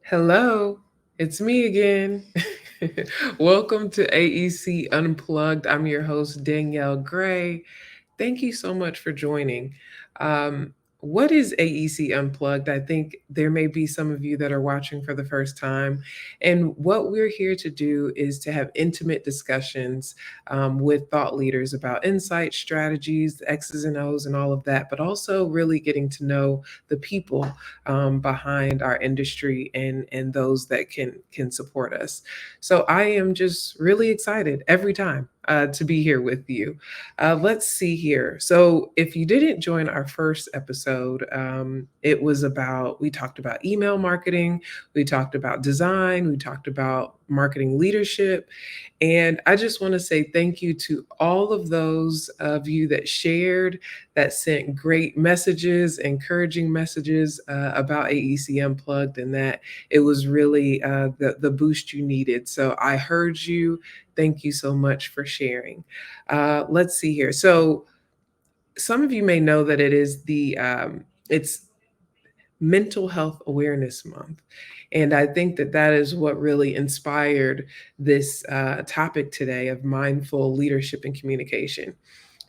Hello, it's me again. Welcome to AEC Unplugged. I'm your host, Danielle Gray. Thank you so much for joining. Um, what is AEC Unplugged? I think there may be some of you that are watching for the first time. And what we're here to do is to have intimate discussions with thought leaders about insights, strategies, X's and O's, and all of that, but also really getting to know the people behind our industry and those that can support us. So I am just really excited every time to be here with you. Let's see here. So, if you didn't join our first episode, it was about, we talked about email marketing, we talked about design, we talked about marketing leadership. And I just want to say thank you to all of those of you that shared, that sent great messages, encouraging messages about AEC Unplugged, and that it was really the boost you needed. So, I heard you. Thank you so much for sharing. Let's see here. So some of you may know that it's Mental Health Awareness Month, and I think that that is what really inspired this topic today of mindful leadership and communication.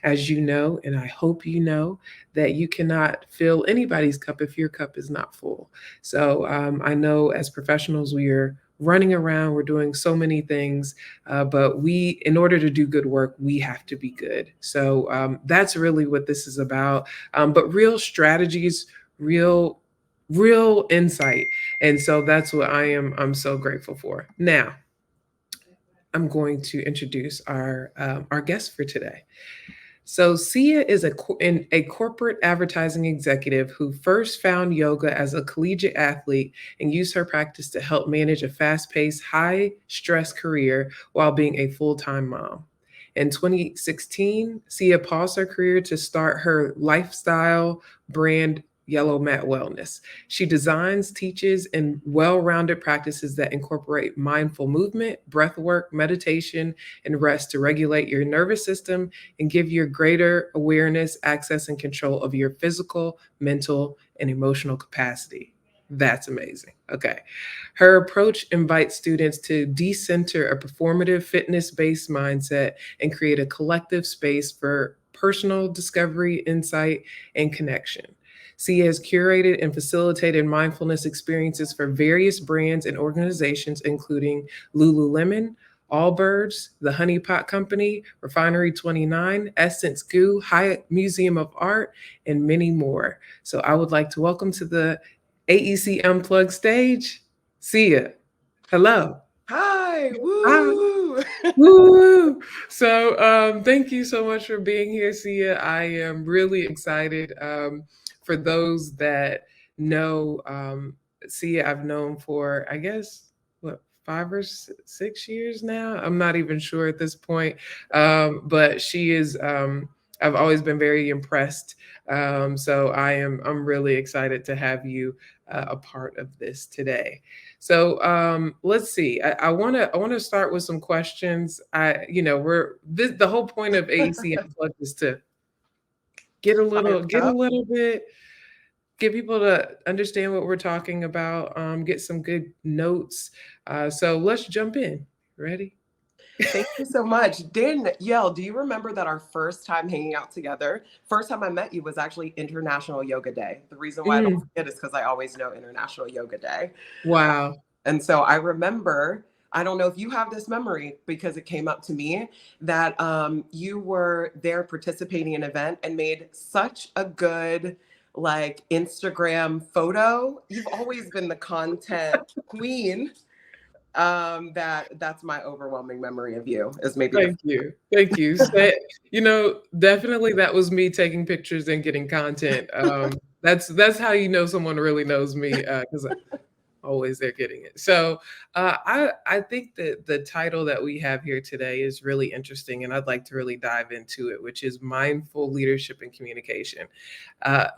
As you know, and I hope you know, that you cannot fill anybody's cup if your cup is not full. So I know as professionals, we are running around, we're doing so many things, but in order to do good work, we have to be good. So that's really what this is about. But real strategies, real, real insight. And so that's what I'm so grateful for. Now, I'm going to introduce our guest for today. So Sia is a corporate advertising executive who first found yoga as a collegiate athlete and used her practice to help manage a fast-paced, high-stress career while being a full-time mom. In 2016, Sia paused her career to start her lifestyle brand Yellow Mat Wellness. She designs, teaches, and well-rounded practices that incorporate mindful movement, breath work, meditation, and rest to regulate your nervous system and give you greater awareness, access, and control of your physical, mental, and emotional capacity. That's amazing. Okay. Her approach invites students to decenter a performative, fitness based mindset and create a collective space for personal discovery, insight, and connection. Sia has curated and facilitated mindfulness experiences for various brands and organizations, including Lululemon, Allbirds, the Honey Pot Company, Refinery 29, Essence Goo, Hyatt Museum of Art, and many more. So I would like to welcome to the AEC Unplugged stage, Sia. Hello. Hi, Hi. woo! Woo! So thank you so much for being here, Sia. I am really excited. For those that know Sia, I've known for, I guess, what, 5 or 6 years now. I'm not even sure at this point. But she is. I've always been very impressed. So I'm really excited to have you a part of this today. So let's see. I want to start with some questions. The whole point of AEC Unplugged is to Fire get a up. little bit, get people to understand what we're talking about, get some good notes. So let's jump in. Ready? Thank you so much. Danielle, do you remember that our first time hanging out together, first time I met you was actually International Yoga Day. The reason why I don't Mm, forget is because I always know International Yoga Day. wow. And so I remember, I don't know if you have this memory because it came up to me that you were there participating in an event and made such a good like Instagram photo. You've always been the content queen. That's my overwhelming memory of you is maybe the Thank you. Thank you. Definitely that was me taking pictures and getting content. That's how you know someone really knows me, because always they're getting it. So I think that the title that we have here today is really interesting, and I'd like to really dive into it, which is mindful leadership and communication.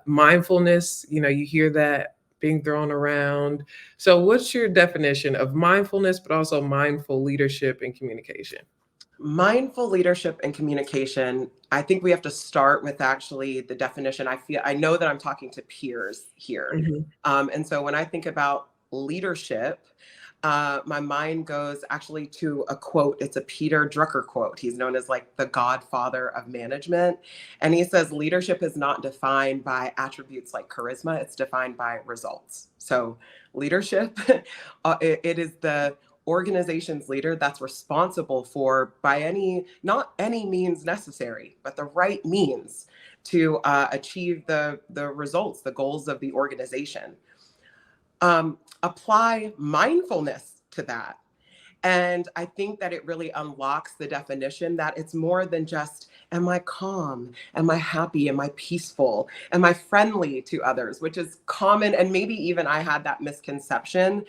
Mindfulness, you hear that being thrown around. So, what's your definition of mindfulness, but also mindful leadership and communication? mindful leadership and communication. I think we have to start with actually the definition. I know that I'm talking to peers here. Hmm. And so when I think about leadership, my mind goes actually to a quote. It's a Peter Drucker quote. He's known as like the godfather of management. And he says, leadership is not defined by attributes like charisma, it's defined by results. So leadership, it is the organization's leader that's responsible for, by not any means necessary, but the right means to achieve the results, the goals of the organization. Apply mindfulness to that. And I think that it really unlocks the definition that it's more than just, am I calm? Am I happy? Am I peaceful? Am I friendly to others? Which is common. And maybe even I had that misconception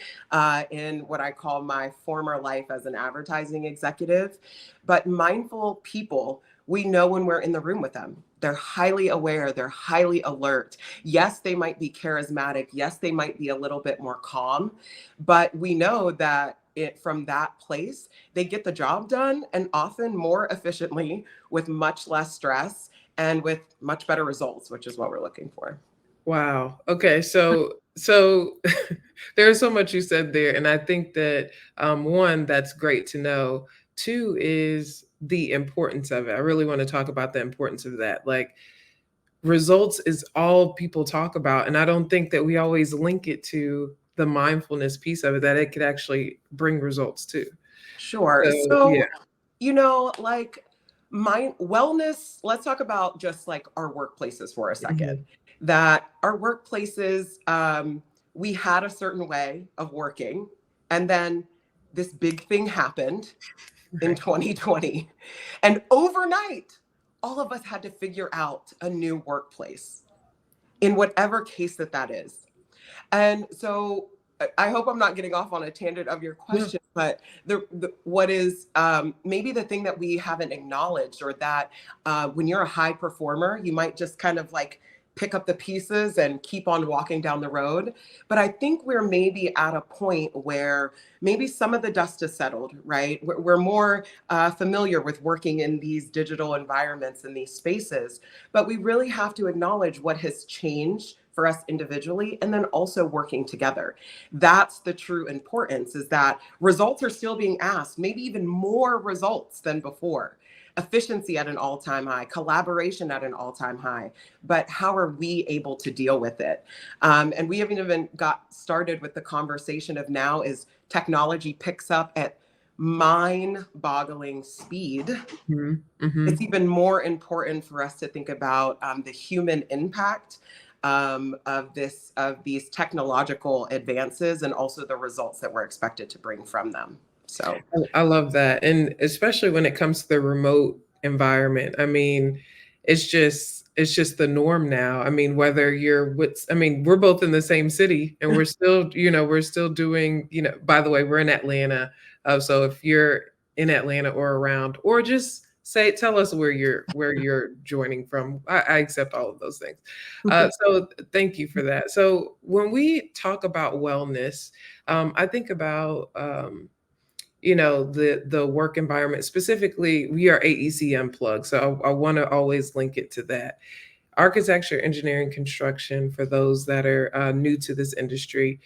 in what I call my former life as an advertising executive. But mindful people, we know when we're in the room with them. They're highly aware, they're highly alert. Yes, they might be charismatic. Yes, they might be a little bit more calm, but we know that from that place, they get the job done, and often more efficiently with much less stress and with much better results, which is what we're looking for. Wow. Okay. So there's so much you said there, and I think that one, that's great to know. Two is the importance of it. I really want to talk about the importance of that. Like, results is all people talk about, and I don't think that we always link it to the mindfulness piece of it, that it could actually bring results too. Sure. So yeah. So, like my wellness, let's talk about just like our workplaces for a second. Mhm. That our workplaces, we had a certain way of working, and then this big thing happened in Right. 2020. And overnight, all of us had to figure out a new workplace in whatever case that is. And so I hope I'm not getting off on a tangent of your No. question, but what is maybe the thing that we haven't acknowledged, or that when you're a high performer, you might just kind of like pick up the pieces and keep on walking down the road. But I think we're maybe at a point where maybe some of the dust has settled, right? We're more familiar with working in these digital environments and these spaces, but we really have to acknowledge what has changed for us individually, and then also working together. That's the true importance, is that results are still being asked, maybe even more results than before. Efficiency at an all-time high, collaboration at an all-time high, but how are we able to deal with it? And we haven't even got started with the conversation of, now is technology picks up at mind-boggling speed. Mhm. It's Mhm. even more important for us to think about the human impact of these technological advances, and also the results that we're expected to bring from them. So, I love that. And especially when it comes to the remote environment. I mean, it's just the norm now. I mean, whether you're with I mean, we're both in the same city, and we're still doing, by the way, we're in Atlanta. So if you're in Atlanta or around, or just tell us where you're joining from. I accept all of those things. So thank you for that. So when we talk about wellness, I think about the work environment. Specifically, we are AEC Unplugged, so I want to always link it to that. Architecture, engineering, construction, for those that are new to this industry,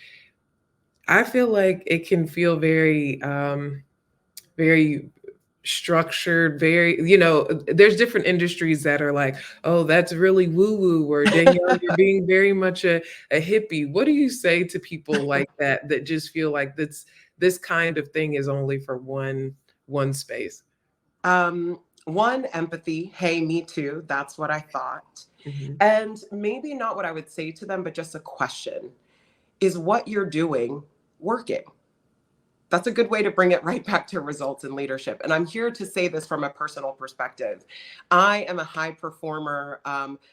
I feel like it can feel very structured, very, there's different industries that are like, oh, that's really woo woo, or Danielle, you're being very much a hippie. What do you say to people like that just feel like this kind of thing is only for one space? one, empathy. Hey, me too. That's what I thought. Hmm. And maybe not what I would say to them, but just a question: is what you're doing working? That's a good way to bring it right back to results in leadership. And I'm here to say this from a personal perspective. I am a high performer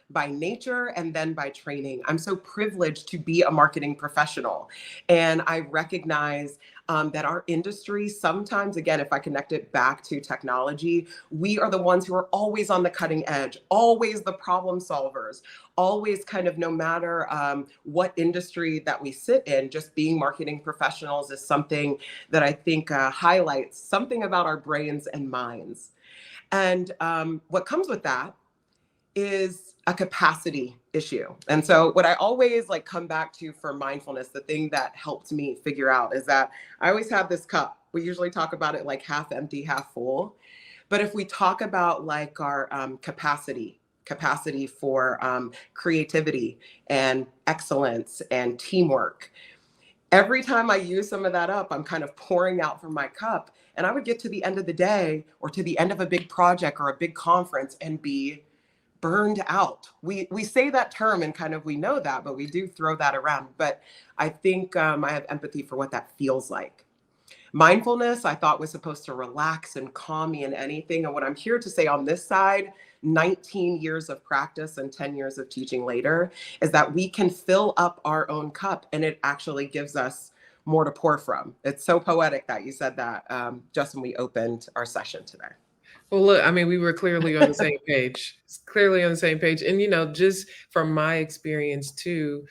by nature and then by training. I'm so privileged to be a marketing professional. And I recognize that our industry sometimes, again, if I connect it back to technology, we are the ones who are always on the cutting edge, always the problem solvers, always kind of, no matter what industry that we sit in, just being marketing professionals is something that I think highlights something about our brains and minds. And what comes with that is a capacity issue. And so what I always like come back to for mindfulness, the thing that helped me figure out is that I always have this cup. We usually talk about it like half empty, half full. But if we talk about like our capacity for creativity and excellence and teamwork, every time I use some of that up, I'm kind of pouring out from my cup. And I would get to the end of the day or to the end of a big project or a big conference and be burned out. We say that term and kind of we know that, but we do throw that around. But I think I have empathy for what that feels like. Mindfulness, I thought was supposed to relax and calm me in anything. And what I'm here to say on this side, 19 years of practice and 10 years of teaching later, is that we can fill up our own cup and it actually gives us more to pour from. It's so poetic that you said that just when we opened our session today. Well, look, I mean, we were clearly on the same page. Clearly on the same page. And, just from my experience too,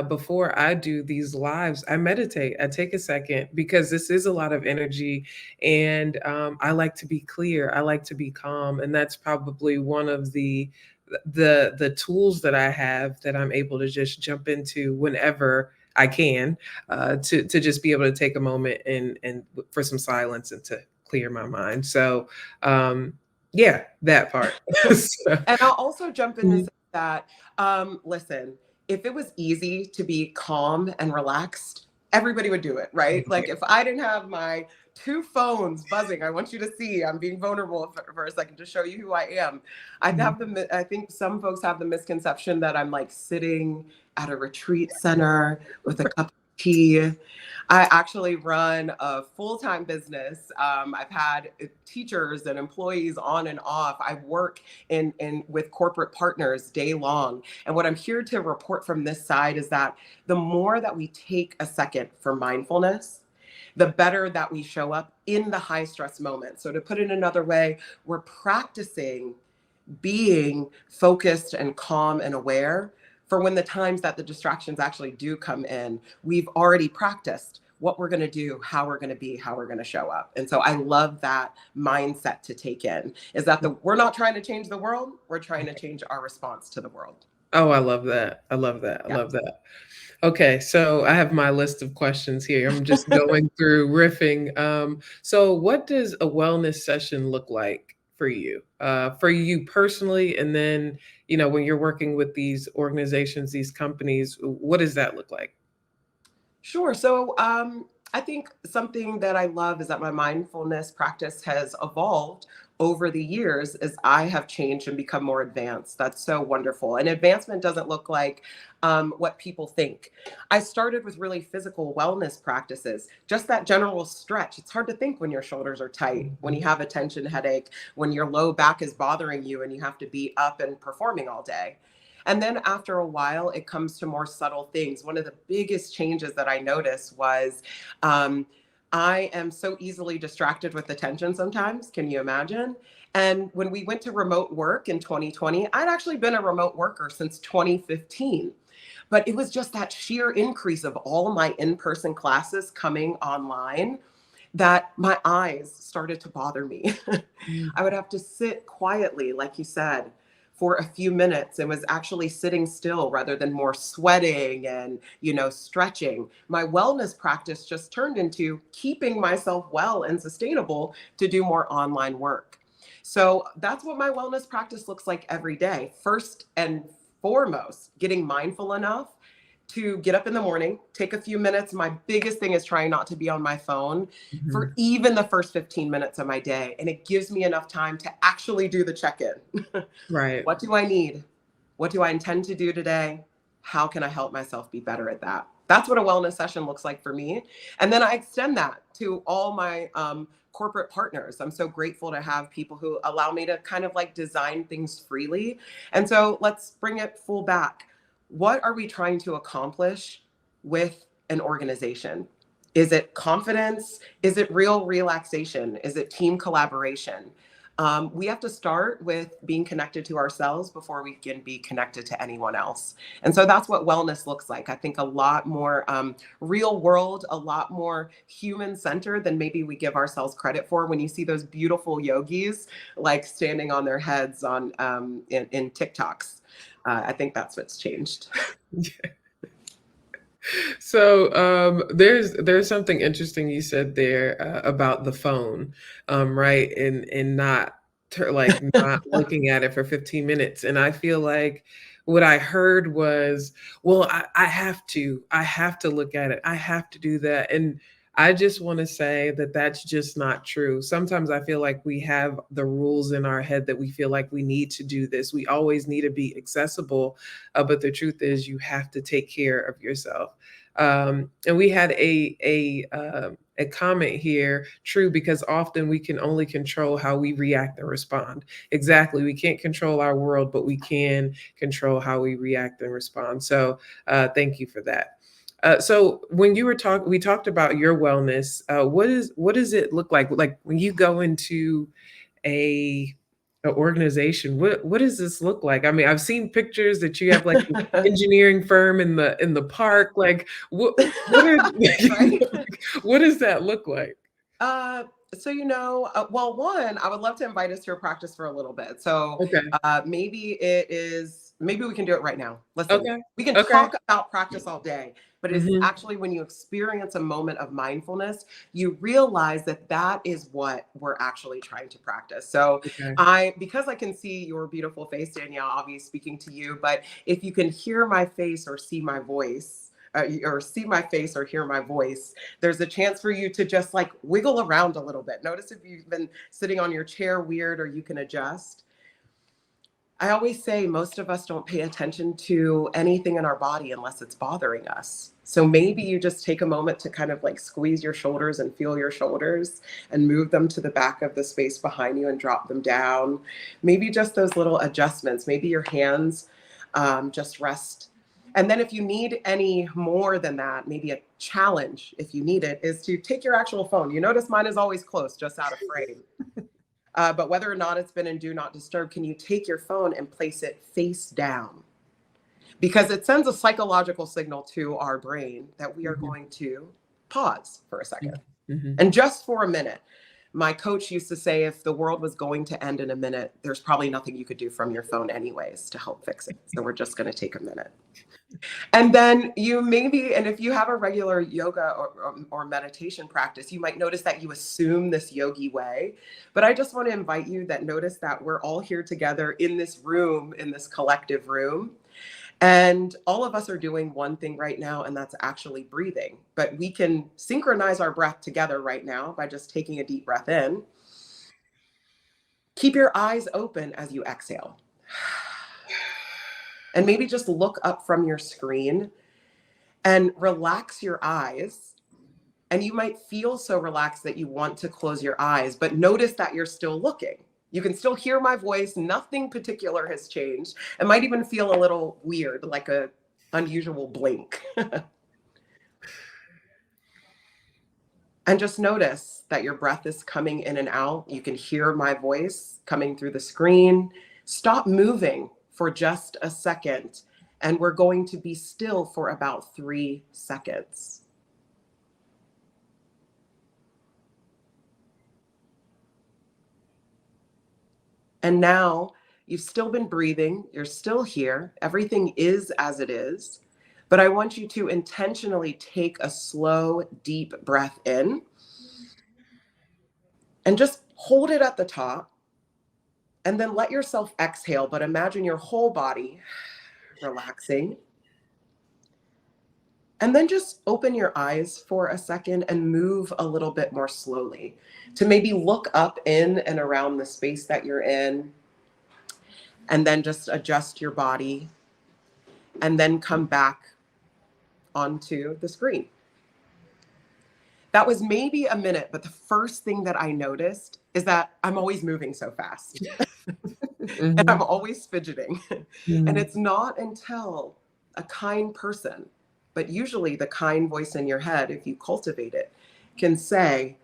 before I do these lives, I meditate. I take a second because this is a lot of energy. And I like to be clear. I like to be calm. And that's probably one of the tools that I have that I'm able to just jump into whenever I can, to just be able to take a moment and for some silence and to clear my mind. So, yeah, that part. So, And I'll also jump in to mhm, say that, listen, if it was easy to be calm and relaxed, everybody would do it, right? Like if I didn't have my two phones buzzing, I want you to see, I'm being vulnerable for a second to show you who I am. mhm. I think some folks have the misconception that I'm like sitting at a retreat center with a cup of tea. I actually run a full-time business. I've had teachers and employees on and off. I work in with corporate partners day long. And what I'm here to report from this side is that the more that we take a second for mindfulness, the better that we show up in the high stress moments. So to put it another way, we're practicing being focused and calm and aware for when the times that the distractions actually do come in, we've already practiced what we're going to do, how we're going to be, how we're going to show up. And so I love that mindset to take in, is that we're not trying to change the world, we're trying to change our response to the world. Oh, I love that. I love that. I Yeah. love that. Okay, so I have my list of questions here. I'm just going through riffing. So what does a wellness session look like for you personally? And then, when you're working with these organizations, these companies, what does that look like? Sure. So I think something that I love is that my mindfulness practice has evolved over the years as I have changed and become more advanced. That's so wonderful. And advancement doesn't look like what people think. I started with really physical wellness practices, just that general stretch. It's hard to think when your shoulders are tight, when Mhm. you have a tension headache, when your low back is bothering you and you have to be up and performing all day. And then after a while, it comes to more subtle things. One of the biggest changes that I noticed was um, I am so easily distracted with attention sometimes. Can you imagine? And when we went to remote work in 2020, I'd actually been a remote worker since 2015. But it was just that sheer increase of all my in person classes coming online that my eyes started to bother me. I would have to sit quietly, like you said, for a few minutes and was actually sitting still rather than more sweating and, stretching. My wellness practice just turned into keeping myself well and sustainable to do more online work. So that's what my wellness practice looks like every day. First and foremost, getting mindful enough to get up in the morning, take a few minutes. My biggest thing is trying not to be on my phone for Mhm. even the first 15 minutes of my day. And it gives me enough time to actually do the check in. Right. What do I need? What do I intend to do today? How can I help myself be better at that? That's what a wellness session looks like for me. And then I extend that to all my corporate partners. I'm so grateful to have people who allow me to kind of like design things freely. And so let's bring it full back. What are we trying to accomplish with an organization? Is it confidence? Is it real relaxation? Is it team collaboration? We have to start with being connected to ourselves before we can be connected to anyone else. And so that's what wellness looks like. I think a lot more real world, a lot more human centered than maybe we give ourselves credit for. When you see those beautiful yogis like standing on their heads on in TikToks, I think that's what's changed. So there's something interesting you said there about the phone, right? And not like not looking at it for 15 minutes. And I feel like what I heard was, well, I have to look at it. I have to do that. And I just want to say that that's just not true. Sometimes I feel like we have the rules in our head that we feel like we need to do this. We always need to be accessible, but the truth is, you have to take care of yourself. And we had a comment here, true, because often we can only control how we react and respond. Exactly, we can't control our world, but we can control how we react and respond. So thank you for that. So when you were talking, we talked about your wellness. What does it look like? Like when you go into a organization, what does this look like? I mean, I've seen pictures that you have like an engineering firm in the park. Like what are Right? what does that look like? Uh, well, one, I would love to invite us to your practice for a little bit. So Okay. maybe we can do it right now. Listen, Okay. we can Okay. talk about practice all day, but it's Hmm. actually when you experience a moment of mindfulness, you realize that that is what we're actually trying to practice. So Okay. because I can see your beautiful face, Danielle, I'll be speaking to you, but if you can hear my face or see my voice, or see my face or hear my voice, there's a chance for you to just like wiggle around a little bit. Notice if you've been sitting on your chair weird or you can adjust. I always say most of us don't pay attention to anything in our body unless it's bothering us. So maybe you just take a moment to kind of like squeeze your shoulders and feel your shoulders and move them to the back of the space behind you and drop them down. Maybe just those little adjustments. Maybe your hands just rest. And then if you need any more than that, maybe a challenge, if you need it, is to take your actual phone. You notice mine is always close, just out of frame. But whether or not it's been in do not disturb, can you take your phone and place it face down? Because it sends a psychological signal to our brain that we are Hmm. going to pause for a second. Hmm. And just for a minute. My coach used to say if the world was going to end in a minute, there's probably nothing you could do from your phone, anyways, to help fix it. So we're just going to take a minute. And then and if you have a regular yoga or meditation practice, you might notice that you assume this yogi way. But I just want to invite you that notice that we're all here together in this room, in this collective room. And all of us are doing one thing right now, and that's actually breathing. But we can synchronize our breath together right now by just taking a deep breath in. Keep your eyes open as you exhale. And maybe just look up from your screen and relax your eyes. And you might feel so relaxed that you want to close your eyes, but notice that you're still looking. You can still hear my voice. Nothing particular has changed. It might even feel a little weird, like a unusual blink. And just notice that your breath is coming in and out. You can hear my voice coming through the screen. Stop moving for just a second. And we're going to be still for about 3 seconds. And now you've still been breathing, you're still here, everything is as it is. But I want you to intentionally take a slow, deep breath in and just hold it at the top. And then let yourself exhale, but imagine your whole body relaxing. And then just open your eyes for a second and move a little bit more slowly to maybe look up in and around the space that you're in, and then just adjust your body and then come back onto the screen. That was maybe a minute, but the first thing that I noticed is that I'm always moving so fast and Hmm. I'm always fidgeting. And Hmm. it's not until a kind person, but usually the kind voice in your head, if you cultivate it, can say,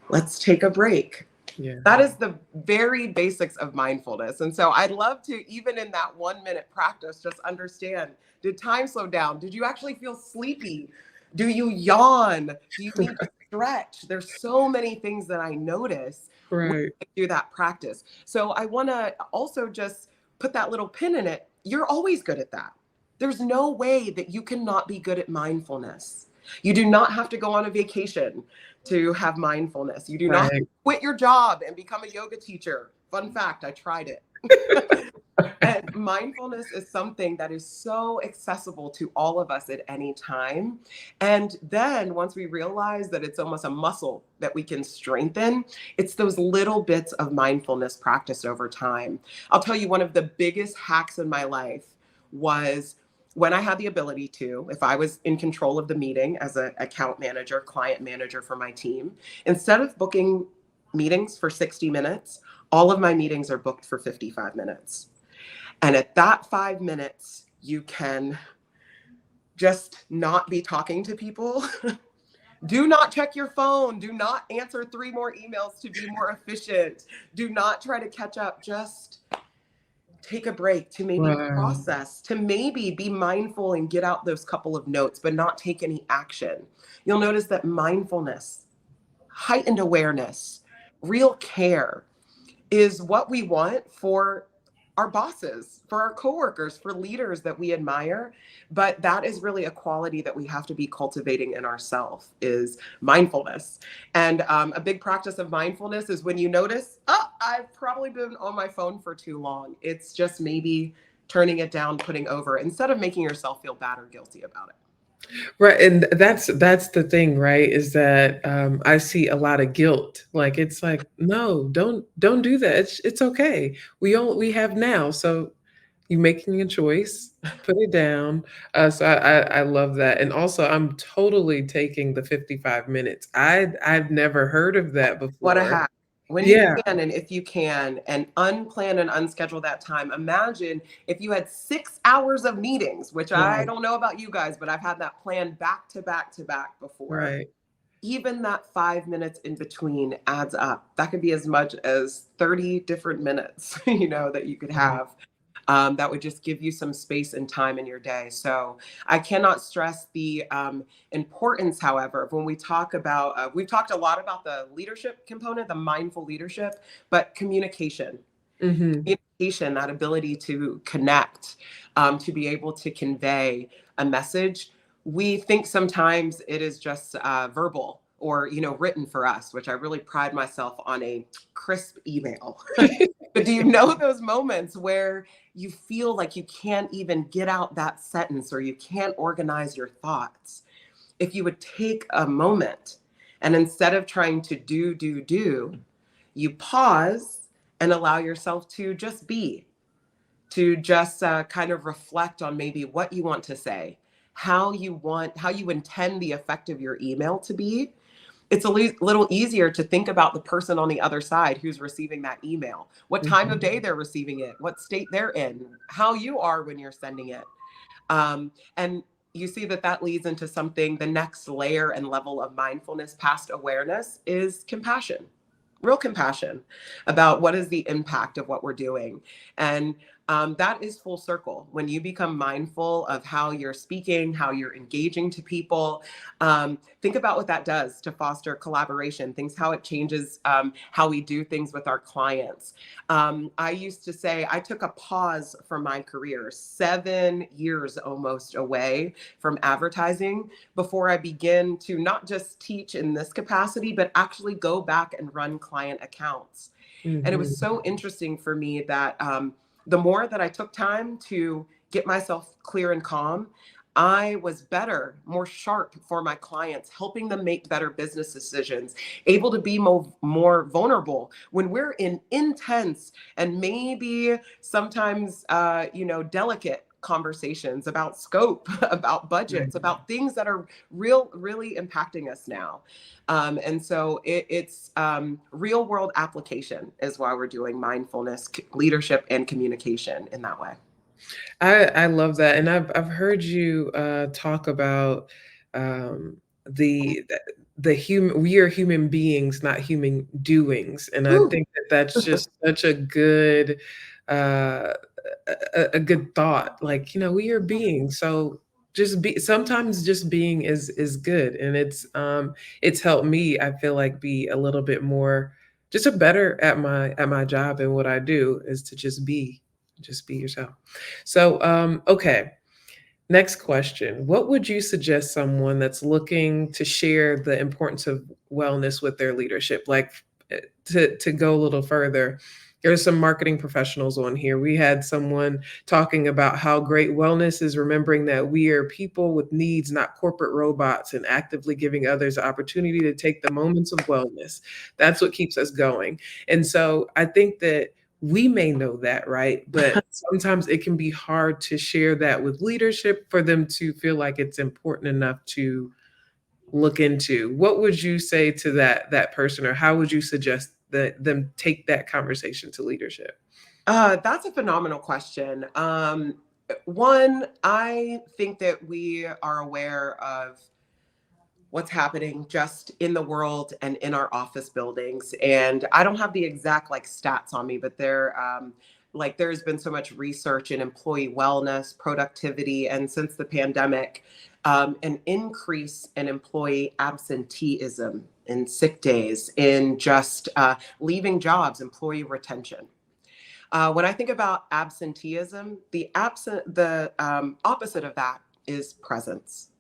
Let's take a break. Yeah. That is the very basics of mindfulness. And so I'd love to, even in that 1 minute practice, just understand, did time slow down? Did you actually feel sleepy? Do you yawn? Do you need to stretch? There's so many things that I notice when Right. I do that practice. So I want to also just put that little pin in it. You're always good at that. There's no way that you cannot be good at mindfulness. You do not have to go on a vacation to have mindfulness. You do not Right. quit your job and become a yoga teacher. Fun fact, I tried it. And mindfulness is something that is so accessible to all of us at any time. And then once we realize that it's almost a muscle that we can strengthen, it's those little bits of mindfulness practiced over time. I'll tell you, one of the biggest hacks in my life was when I had the ability to, if I was in control of the meeting as an account manager, client manager for my team, instead of booking meetings for 60 minutes, all of my meetings are booked for 55 minutes. And at that 5 minutes, you can just not be talking to people. Do not check your phone. Do not answer 3 more emails to be more efficient. Do not try to catch up. Just take a break to maybe Wow. process, to maybe be mindful and get out those couple of notes, but not take any action. You'll notice that mindfulness, heightened awareness, real care is what we want for our bosses, for our coworkers, for leaders that we admire. But that is really a quality that we have to be cultivating in ourselves is mindfulness. And a big practice of mindfulness is when you notice, oh, I've probably been on my phone for too long. It's just maybe turning it down, putting over, instead of making yourself feel bad or guilty about it. Right, and that's the thing, right? Is that I see a lot of guilt. Like it's like, no, don't do that. It's okay. We have now, so you making a choice, put it down. So I love that, and also I'm totally taking the 55 minutes. I've never heard of that What a before. hack. When you Yeah, can, and if you can, and unplan and unschedule that time. Imagine if you had 6 hours of meetings, which I wow, don't know about you guys, but I've had that planned back to back to back before. right. Even that 5 minutes in between adds up. That could be as much as 30 different minutes, that you could Right. have. That would just give you some space and time in your day. So I cannot stress the importance, however, of when we talk about, we've talked a lot about the leadership component, the mindful leadership, but communication. Mhm. Communication, that ability to connect, to be able to convey a message. We think sometimes it is just verbal or written for us, which I really pride myself on a crisp email. But do you know those moments where you feel like you can't even get out that sentence or you can't organize your thoughts? If you would take a moment and instead of trying to do, you pause and allow yourself to just be, to just kind of reflect on maybe what you want to say, how you intend the effect of your email to be. It's a little easier to think about the person on the other side who's receiving that email, what time of Mhm. day they're receiving it, what state they're in, how you are when you're sending it. And you see that that leads into something, the next layer and level of mindfulness past awareness is compassion, real compassion about what is the impact of what we're doing. And that is full circle. When you become mindful of how you're speaking, how you're engaging to people, think about what that does to foster collaboration, things, how it changes how we do things with our clients. I used to say I took a pause from my career, 7 years almost away from advertising before I begin to not just teach in this capacity, but actually go back and run client accounts. And it was Mhm. so interesting for me that the more that I took time to get myself clear and calm, I was better, more sharp for my clients, helping them make better business decisions, able to be more vulnerable when we're in intense and maybe sometimes, delicate conversations about scope, about Right. budgets, about things that are really impacting us now. And so it's real world application is why we're doing mindfulness, leadership, and communication in that way. I love that, and I've heard you talk about the the human we are human beings, not human doings, and I Whew. think that that's just such a good uh a good thought. Like, we are beings, so just be sometimes just being is good, and it's helped me, I feel like, be a little bit more just a better at my job, and what I do is to just be yourself. So okay. Next question. What would you suggest someone that's looking to share the importance of wellness with their leadership? Like, to go a little further, there's some marketing professionals on here. We had someone talking about how great wellness is remembering that we are people with needs, not corporate robots, and actively giving others the opportunity to take the moments of wellness. That's what keeps us going. And so I think that we may know that, right? But sometimes it can be hard to share that with leadership for them to feel like it's important enough to look into. What would you say to that person, or how would you suggest that them take that conversation to leadership? That's a phenomenal question. One, I think that we are aware of what's happening just in the world and in our office buildings. And I don't have the exact like stats on me, but there's been so much research in employee wellness, productivity, and since the pandemic, an increase in employee absenteeism, in sick days, in just leaving jobs, employee retention. When I think about absenteeism, the opposite of that is presence.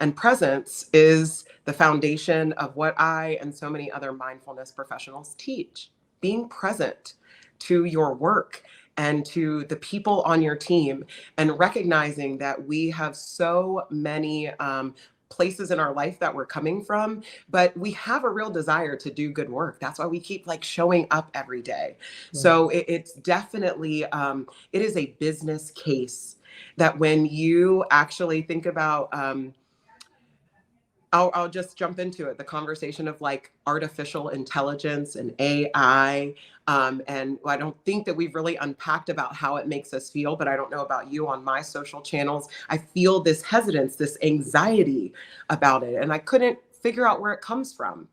And presence is the foundation of what I and so many other mindfulness professionals teach. Being present to your work and to the people on your team, and recognizing that we have so many places in our life that we're coming from, but we have a real desire to do good work. That's why we keep like showing up every day. Right. So it's definitely it is a business case that when you actually think about I'll just jump into it. The conversation of like artificial intelligence and AI. And I don't think that we've really unpacked about how it makes us feel, but I don't know about you. On my social channels, I feel this hesitance, this anxiety about it. And I couldn't figure out where it comes from.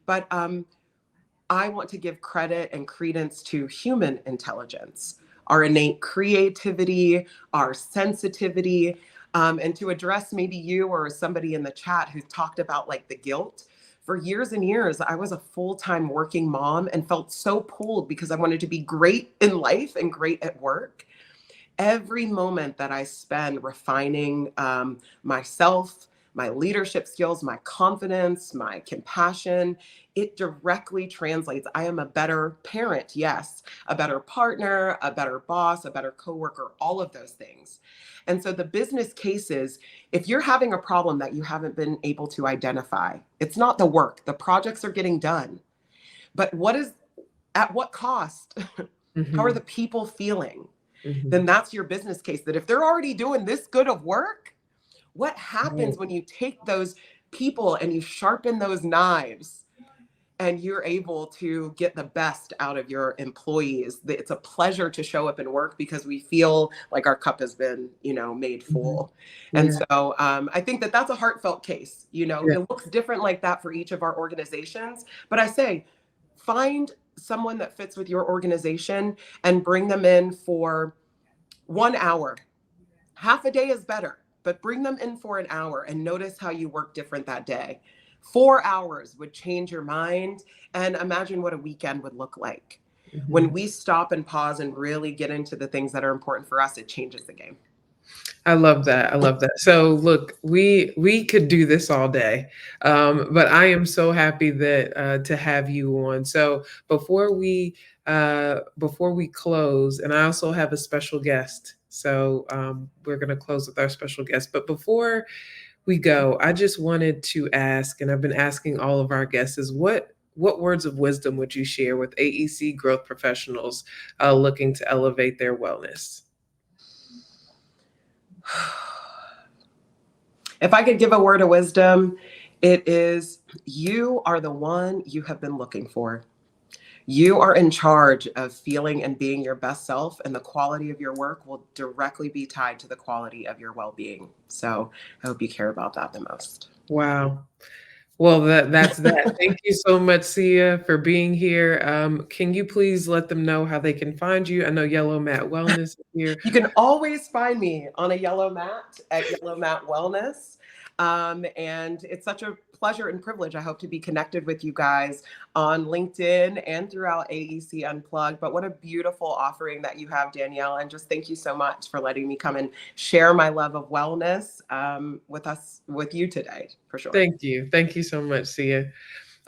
But I want to give credit and credence to human intelligence, our innate creativity, our sensitivity, and to address maybe you or somebody in the chat who talked about like the guilt. For years and years, I was a full-time working mom and felt so pulled because I wanted to be great in life and great at work. Every moment that I spend refining myself, my leadership skills, my confidence, my compassion, it directly translates. I am a better parent, yes, a better partner, a better boss, a better coworker, all of those things. And so the business case is, if you're having a problem that you haven't been able to identify, it's not the work. The projects are getting done. But at what cost? How are Hmm. the people feeling? Hmm. Then that's your business case. That if they're already doing this good of work, what Right. happens when you take those people and you sharpen those knives and you're able to get the best out of your employees? It's a pleasure to show up and work because we feel like our cup has been, made Hmm. full. And Yeah. so I think that that's a heartfelt case. Yeah. It looks different like that for each of our organizations. But I say, find someone that fits with your organization and bring them in for 1 hour. Half a day is better, but bring them in for an hour and notice how you work different that day. 4 hours would change your mind, and imagine what a weekend would look like. When Hmm. we stop and pause and really get into the things that are important for us, it changes the game. I love that. I love that. So look, we could do this all day, but I am so happy that to have you on. So before we close, and I also have a special guest. So we're going to close with our special guest. But before we go, I just wanted to ask, and I've been asking all of our guests, is what words of wisdom would you share with AEC growth professionals looking to elevate their wellness? If I could give a word of wisdom, it is, you are the one you have been looking for. You are in charge of feeling and being your best self, and the quality of your work will directly be tied to the quality of your well being. So I hope you care about that the most. Wow. Well, that's that. Thank you so much, Sia, for being here. Can you please let them know how they can find you? I know Yellow Mat Wellness is here. You can always find me on a yellow mat at Yellow Mat Wellness. And it's such a pleasure and privilege. I hope to be connected with you guys on LinkedIn and throughout AEC Unplugged. But what a beautiful offering that you have, Danielle. And just thank you so much for letting me come and share my love of wellness with you today, for sure. Thank you. Thank you so much, Sia.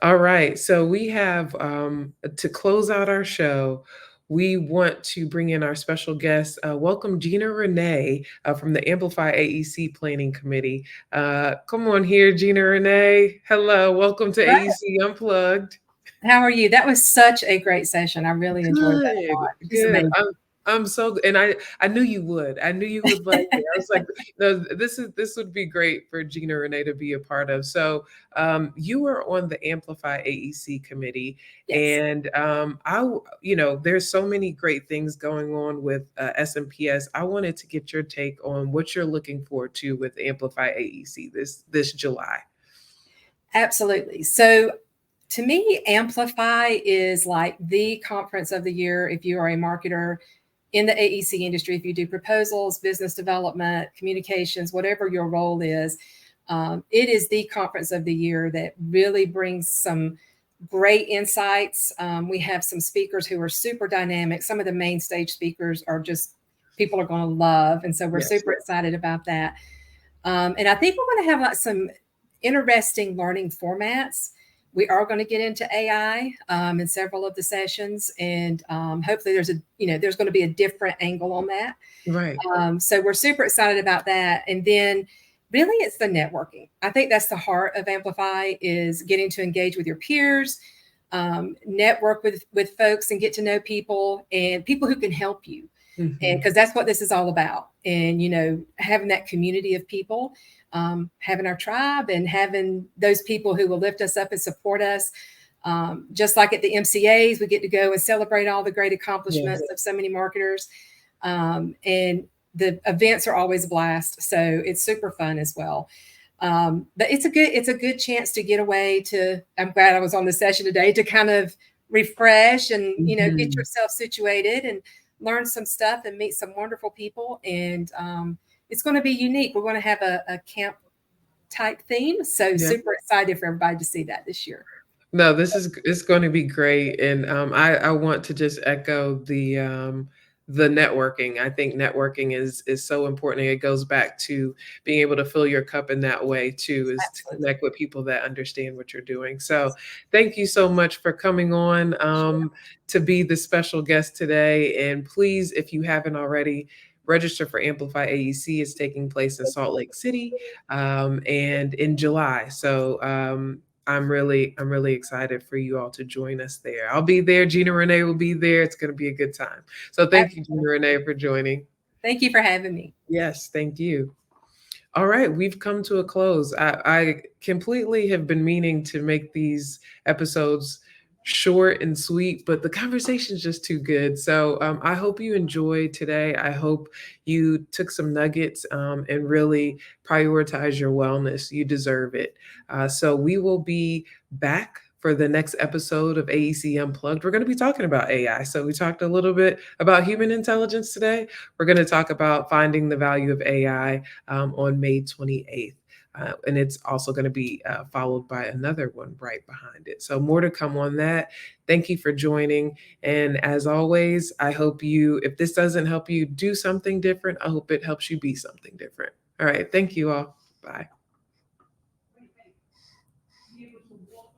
All right. So we have to close out our show. We want to bring in our special guest. Welcome, GinaRenee from the Amplify AEC Planning Committee. Come on here, GinaRenee. Hello. Welcome to Right. AEC Unplugged. How are you? That was such a great session. I really enjoyed that a Good, lot. It's good. amazing. I'm so and I knew you would. I knew you would like it. I was like, no, this would be great for GinaRenee to be a part of. So you were on the Amplify AEC committee, Yes, and there's so many great things going on with SMPS. I wanted to get your take on what you're looking forward to with Amplify AEC this July. absolutely. So to me, Amplify is like the conference of the year if you are a marketer in the AEC industry, if you do proposals, business development, communications, whatever your role is. It is the conference of the year that really brings some great insights. We have some speakers who are super dynamic. Some of the main stage speakers are just people are going to love. And so we're Yes. super excited about that. And I think we're going to have like some interesting learning formats. We are going to get into AI in several of the sessions, and hopefully there's going to be a different angle on that. Right. So we're super excited about that. And then really it's the networking. I think that's the heart of Amplify is getting to engage with your peers, network with folks and get to know people and people who can help you. And Mhm. because that's what this is all about. And, having that community of people, having our tribe and having those people who will lift us up and support us. Just like at the MCAs, we get to go and celebrate all the great accomplishments Yes. of so many marketers. And the events are always a blast. So it's super fun as well. But it's a good chance to get away I'm glad I was on the session today to kind of refresh and, get Mhm. yourself situated and learn some stuff and meet some wonderful people. And it's going to be unique. We're going to have a camp type theme. So Yeah. super excited for everybody to see that this year. No, it's going to be great, and I want to just echo the networking. I think networking is so important. It goes back to being able to fill your cup in that way too, is to Absolutely. connect with people that understand what you're doing. So, thank you so much for coming on to be the special guest today. And please, if you haven't already, register for Amplify AEC. It's taking place in Salt Lake City, and in July. So. I'm really excited for you all to join us there. I'll be there. GinaRenee will be there. It's going to be a good time. So thank you, GinaRenee, for joining. Thank you for having me. Yes, thank you. All right, we've come to a close. I completely have been meaning to make these episodes short and sweet, but the conversation is just too good. So I hope you enjoyed today. I hope you took some nuggets and really prioritize your wellness. You deserve it. So we will be back for the next episode of AEC Unplugged. We're going to be talking about AI. So we talked a little bit about human intelligence today. We're going to talk about finding the value of AI on May 28th. And it's also going to be followed by another one right behind it. So, more to come on that. Thank you for joining. And as always, I hope if this doesn't help you do something different, I hope it helps you be something different. All right. Thank you all. Bye.